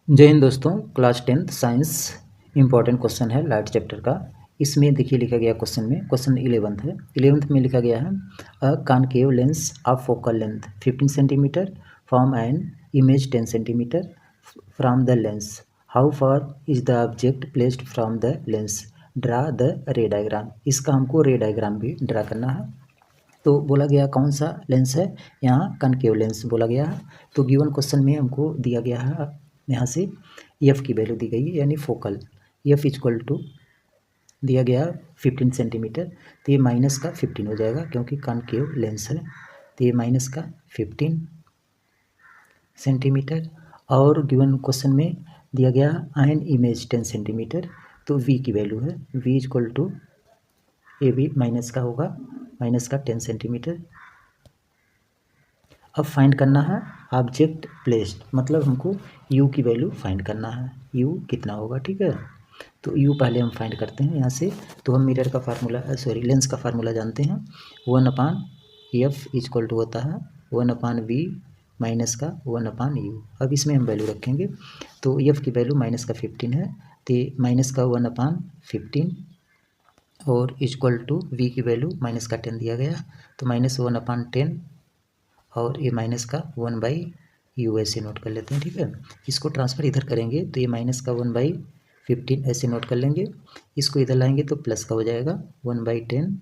जय हिंद दोस्तों। Class 10th science important question है लाइट चैप्टर का। इसमें देखिए लिखा गया क्वेश्चन में, क्वेश्चन 11th है। 11th में लिखा गया है a concave lens of focal length 15 centimetre from an image 10 centimetre from the lens. How far is the object placed from the lens, draw the रे डायग्राम। इसका हमको रे डायग्राम भी ड्रा करना है। तो बोला गया कौन सा लेंस है, यहाँ कॉनकेव लेंस बोला गया है। तो गिवन क्वेश्चन में हमको दिया गया है यहाँ से एफ की वैल्यू दी गई है, यानी फोकल एफ इक्वल टू दिया गया 15 सेंटीमीटर। तो ये माइनस का 15 हो जाएगा क्योंकि कॉनकेव लेंस है। तो ये माइनस का 15 सेंटीमीटर। और गिवन क्वेश्चन में दिया गया आयन इमेज 10 सेंटीमीटर। तो वी की वैल्यू है वी इक्वल टू ये भी माइनस का होगा, माइनस का 10 सेंटीमीटर। अब फाइंड करना है ऑब्जेक्ट प्लेस्ड, मतलब हमको u की वैल्यू फाइंड करना है, u कितना होगा। ठीक है, तो u पहले हम फाइंड करते हैं यहाँ से। तो हम मिरर का फार्मूला लेंस का फार्मूला जानते हैं, 1/f इक्वल टू होता है 1/v माइनस का 1/u। अब इसमें हम वैल्यू रखेंगे। तो f की वैल्यू माइनस का 15 है, तो माइनस का 1/15 और इक्वल टू v की वैल्यू माइनस का 10 दिया गया, तो माइनस 1/10 और ये माइनस का 1/u ऐसे नोट कर लेते हैं। ठीक है, इसको ट्रांसफ़र इधर करेंगे तो ये माइनस का 1/15 ऐसे नोट कर लेंगे। इसको इधर लाएंगे तो प्लस का हो जाएगा 1/10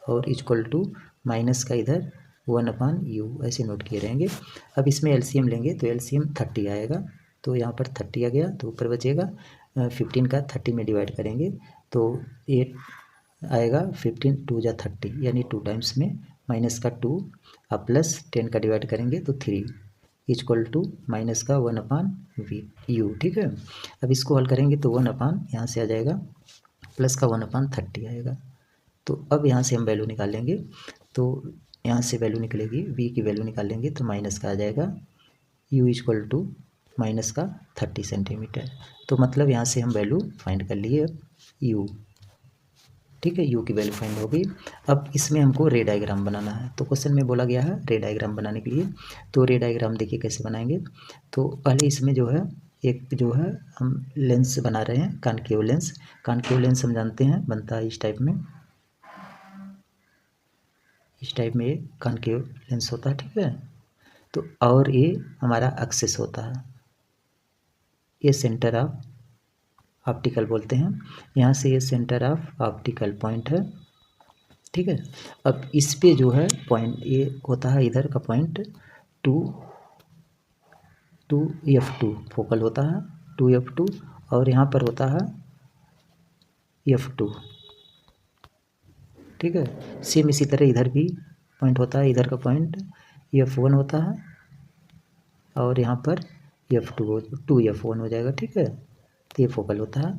और इक्वल टू माइनस का इधर 1/u ऐसे नोट किए रहेंगे। अब इसमें एलसीएम लेंगे तो एलसीएम 30 आएगा, तो यहाँ पर 30 आ गया, तो ऊपर बचेगा 15 का 30 में डिवाइड करेंगे तो ये आएगा 15 2 जा 30, यानी 2 टाइम्स में माइनस का 2 अब प्लस 10 का डिवाइड करेंगे तो 3 इक्वल टू माइनस का 1/u। ठीक है, अब इसको हल करेंगे तो 1 यहाँ से आ जाएगा प्लस का 1/30 आएगा। तो अब यहाँ से हम वैल्यू निकालेंगे, तो यहाँ से वैल्यू निकलेगी v की वैल्यू निकालेंगे तो माइनस का आ जाएगा u इक्वल टू माइनस का 30 सेंटीमीटर। तो मतलब यहाँ से हम वैल्यू फाइंड कर लिए u। ठीक है, u की वैल्यू फाइंड हो गई। अब इसमें हमको रे डायग्राम बनाना है। तो क्वेश्चन में बोला गया है रे डायग्राम बनाने के लिए। तो रे डायग्राम देखिए कैसे बनाएंगे। तो पहले इसमें जो है एक जो है हम लेंस बना रहे हैं कॉनकेव लेंस। कॉनकेव लेंस हम जानते हैं बनता है इस टाइप में, इस टाइप में ये कॉनकेव लेंस होता है। ठीक है, तो और ये हमारा एक्सिस होता है, ये सेंटर ऑफ ऑप्टिकल बोलते हैं। यहाँ से ये सेंटर ऑफ ऑप्टिकल पॉइंट है। ठीक है, अब इस पे जो है पॉइंट ये होता है इधर का पॉइंट 2F2 फोकल होता है 2F2, और यहाँ पर होता है F2। ठीक है, सेम इसी तरह इधर भी पॉइंट होता है, इधर का पॉइंट F1 होता है और यहाँ पर F2 2F1 हो जाएगा। ठीक है, तो ये फोकल होता है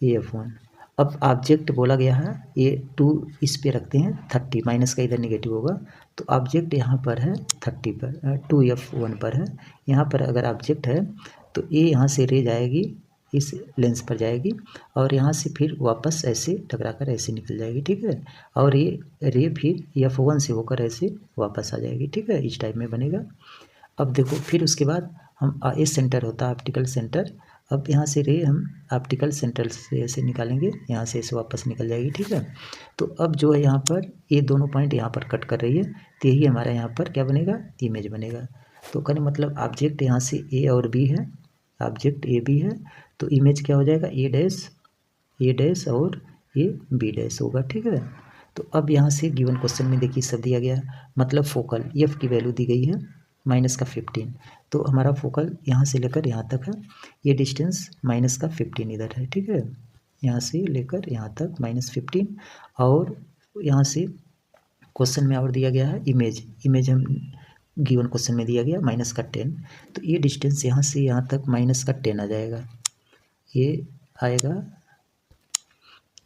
ये F1। अब ऑब्जेक्ट बोला गया है ये 2 इस पे रखते हैं 30, माइनस का इधर नेगेटिव होगा, तो ऑब्जेक्ट यहाँ पर है 30 पर 2F1 पर है। यहाँ पर अगर ऑब्जेक्ट है तो ये यहाँ से रे जाएगी इस लेंस पर जाएगी और यहाँ से फिर वापस ऐसे टकरा कर ऐसे निकल जाएगी। ठीक है, और ये रे फिर F1 से होकर ऐसे वापस आ जाएगी। ठीक है, इस टाइप में बनेगा। अब देखो फिर उसके बाद हम ये सेंटर होता है ऑप्टिकल सेंटर। अब यहाँ से रे हम ऑप्टिकल सेंटर से ऐसे निकालेंगे, यहाँ से ऐसे वापस निकल जाएगी। ठीक है, तो अब जो है यहाँ पर ये दोनों पॉइंट यहाँ पर कट कर रही है, तो यही हमारा यहाँ पर क्या बनेगा, इमेज बनेगा। तो कहने मतलब ऑब्जेक्ट यहाँ से ए और बी है, ऑब्जेक्ट ए बी है, तो इमेज क्या हो जाएगा ए डैश और ये बी डैश होगा। ठीक है, तो अब यहाँ से गिवन क्वेश्चन में देखिए सब दिया गया, मतलब फोकल एफ की वैल्यू दी गई है माइनस का 15, तो हमारा फोकल यहाँ से लेकर यहाँ तक है, ये डिस्टेंस माइनस का 15 इधर है। ठीक है, यहाँ से लेकर यहाँ तक -15, और यहाँ से क्वेश्चन में और दिया गया है इमेज हम गिवन क्वेश्चन में दिया गया माइनस का 10, तो ये डिस्टेंस यहाँ से यहाँ तक माइनस का 10 आ जाएगा, ये आएगा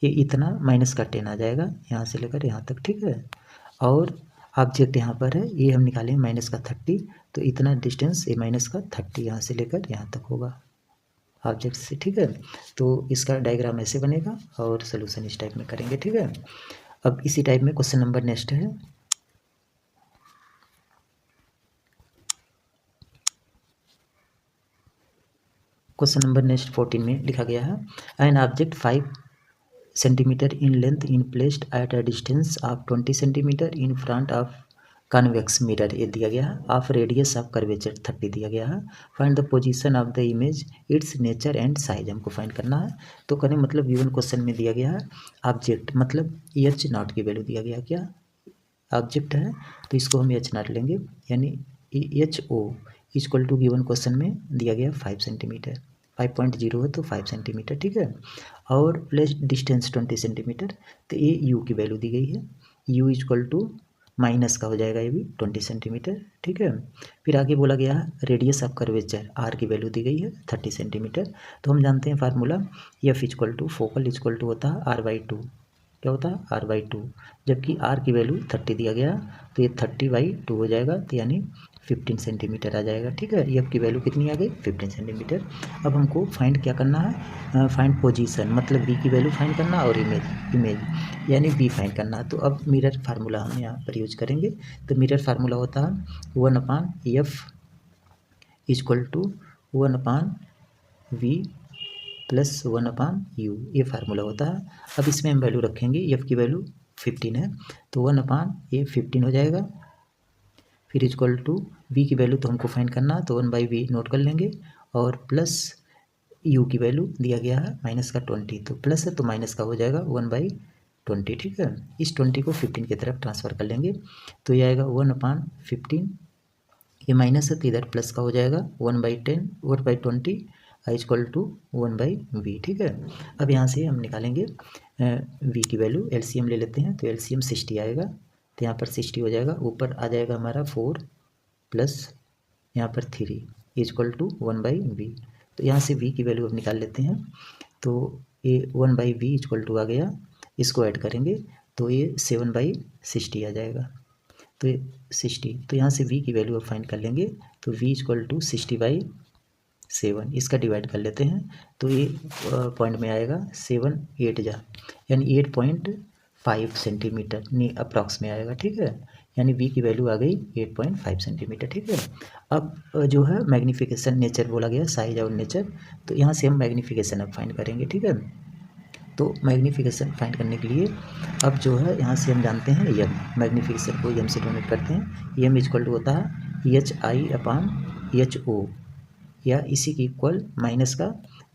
ये इतना माइनस का 10 आ जाएगा यहाँ से लेकर यहाँ तक। ठीक है, और ऑब्जेक्ट यहाँ पर है, ये हम निकालें माइनस का 30, तो इतना डिस्टेंस ये माइनस का 30 यहाँ से लेकर यहाँ तक होगा ऑब्जेक्ट से। ठीक है, तो इसका डायग्राम ऐसे बनेगा और सोल्यूशन इस टाइप में करेंगे। ठीक है, अब इसी टाइप में क्वेश्चन नंबर नेक्स्ट है। क्वेश्चन नंबर नेक्स्ट 14 में लिखा गया है an object 5 centimetre in length in placed at a distance of 20 centimetre in front of convex mirror, ये दिया गया है। ऑफ रेडियस ऑफ कर्वेचर 30 दिया गया है। Find the position of the image, it's nature and size, हमको find करना है। तो कहने मतलब गिवन क्वेश्चन में दिया गया है ऑब्जेक्ट मतलब एच नॉट की वैल्यू दिया गया, क्या ऑब्जेक्ट है तो इसको हम एच नॉट लेंगे, यानी H O equal to given question में दिया गया 5 सेंटीमीटर, 5.0 है तो 5 सेंटीमीटर, ठीक है। और प्लेस डिस्टेंस 20 सेंटीमीटर, तो ये यू की वैल्यू दी गई है, यू इक्वल टू माइनस का हो जाएगा ये भी 20 सेंटीमीटर, ठीक है। फिर आगे बोला गया है रेडियस ऑफ कर्वेचर, आर की वैल्यू दी गई है 30 सेंटीमीटर। तो हम जानते हैं formula F equal to focal equal to होता है R/2, क्या होता है R/2, जबकि आर की वैल्यू 30 दिया गया तो ये 30/2 हो जाएगा, तो यानी 15 सेंटीमीटर आ जाएगा, ठीक है। एफ की वैल्यू कितनी आ गई 15 सेंटीमीटर। अब हमको फाइंड क्या करना है, फाइंड पोजीशन मतलब बी की वैल्यू फाइंड करना और इमेज यानी बी फाइंड करना। तो अब मिरर फार्मूला हम यहाँ पर यूज करेंगे। तो मिरर फार्मूला होता है 1/f equal to 1/v plus 1/u, ये फार्मूला होता है। अब इसमें हम वैल्यू रखेंगे, एफ की वैल्यू 15 है तो 1/a 15 हो जाएगा। फिर इक्वल टू वी की वैल्यू तो हमको फाइंड करना है तो 1/v नोट कर लेंगे, और प्लस यू की वैल्यू दिया गया है माइनस का 20, तो प्लस है तो माइनस का हो जाएगा 1/20, ठीक है। इस 20 को 15 की तरफ ट्रांसफ़र कर लेंगे तो ये आएगा 1/15, ये माइनस है तो इधर प्लस का हो जाएगा 1/10 1/20 इक्वल टू 1/v, ठीक है। अब यहाँ से हम निकालेंगे v की वैल्यू, एलसीएम ले लेते हैं तो एलसीएम 60 आएगा, तो यहाँ पर 60 हो जाएगा, ऊपर आ जाएगा हमारा 4 प्लस यहाँ पर 3 इक्वल टू 1/v। तो यहाँ से v की वैल्यू अब निकाल लेते हैं, तो ये 1/v इक्वल टू आ गया, इसको ऐड करेंगे तो ये 7/60 आ जाएगा, तो ये 60, तो यहाँ से v की वैल्यू अब फाइंड कर लेंगे तो v इक्वल टू 60/7, इसका डिवाइड कर लेते हैं तो ये पॉइंट में आएगा 7 8 जा यानी 8.5 सेंटीमीटर नी अप्रॉक्स में आएगा, ठीक है। यानी v की वैल्यू आ गई 8.5 सेंटीमीटर, ठीक है। अब जो है मैग्नीफिकेशन नेचर बोला गया, साइज और नेचर, तो यहाँ से हम मैग्नीफिकेशन अब फाइंड करेंगे, ठीक है। तो मैग्नीफिकेशन फाइंड करने के लिए अब जो है यहाँ से हम जानते हैं एम, मैग्नीफिकेशन को एम से डोनेट करते हैं, एम इक्वल टू होता है HI/HO या इसी की इक्वल माइनस का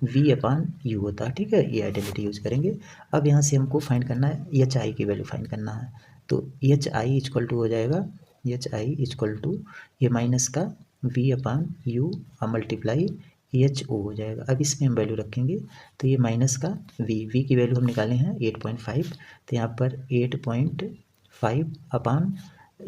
V/U होता है, ठीक है। ये आइडेंटिटी यूज करेंगे। अब यहाँ से हमको फाइंड करना है HI की वैल्यू फाइंड करना है, तो HI इक्वल टू हो जाएगा HI इक्वल टू ये माइनस का V/U मल्टीप्लाई HO हो जाएगा। अब इसमें हम वैल्यू रखेंगे तो ये माइनस का V की वैल्यू हम निकाले हैं 8.5, तो यहाँ पर 8.5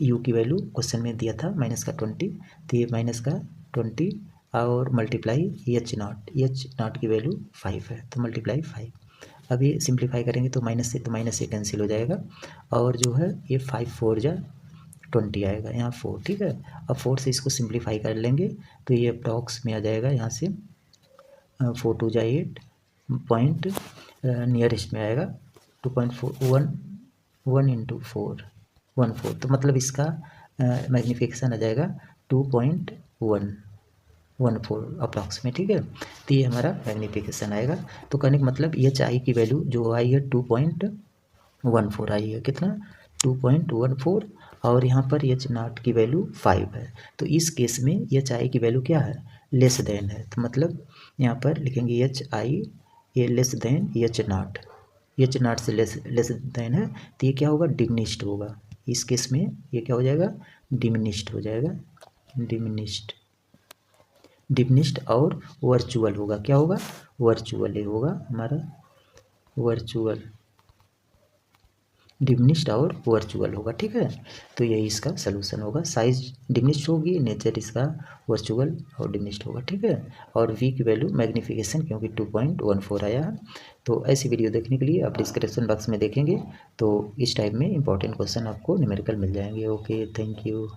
U की वैल्यू क्वेश्चन में दिया था माइनस का 20, तो ये माइनस का 20 और मल्टीप्लाई H0 की वैल्यू 5 है तो मल्टीप्लाई 5। अब ये सिंप्लीफाई करेंगे तो माइनस से कैंसिल हो जाएगा, और जो है ये 5 4 जा 20 आएगा, यहाँ 4, ठीक है। अब 4 से इसको सिंप्लीफाई कर लेंगे तो ये अप्रॉक्स में आ जाएगा, यहाँ से 4 2 जा 8 पॉइंट नियरेस्ट में आएगा 2.4 1 इंटू 4 1/4, तो मतलब इसका मैग्नीफिकेशन आ जाएगा 2.114 अप्रॉक्स में, ठीक है। तो ये हमारा मैग्नीफिकेशन आएगा। तो कहने का मतलब HI की वैल्यू जो आई है 2.14 आई है, कितना 2.14, और यहाँ पर H0 की वैल्यू 5 है। तो इस केस में HI की वैल्यू क्या है, लेस देन है, तो मतलब यहाँ पर लिखेंगे HI ये लेस देन H0 से लेस देन है, तो ये क्या होगा डिमिनिश्ड होगा। इस केस में ये क्या हो जाएगा डिमिनिश्ड हो जाएगा, डिमिनिश्ड और वर्चुअल होगा, क्या होगा वर्चुअल होगा हमारा, वर्चुअल डिमिनिश्ड और वर्चुअल होगा, ठीक है। तो यही इसका सलूशन होगा, साइज डिमिनिश्ड होगी, नेचर इसका वर्चुअल और डिमिनिश्ड होगा, ठीक है। और v की वैल्यू मैग्नीफिकेशन क्योंकि 2.14 आया है। तो ऐसी वीडियो देखने के लिए आप डिस्क्रिप्शन बॉक्स में देखेंगे तो इस टाइप में इंपॉर्टेंट क्वेश्चन आपको न्यूमेरिकल मिल जाएंगे। Okay, thank you.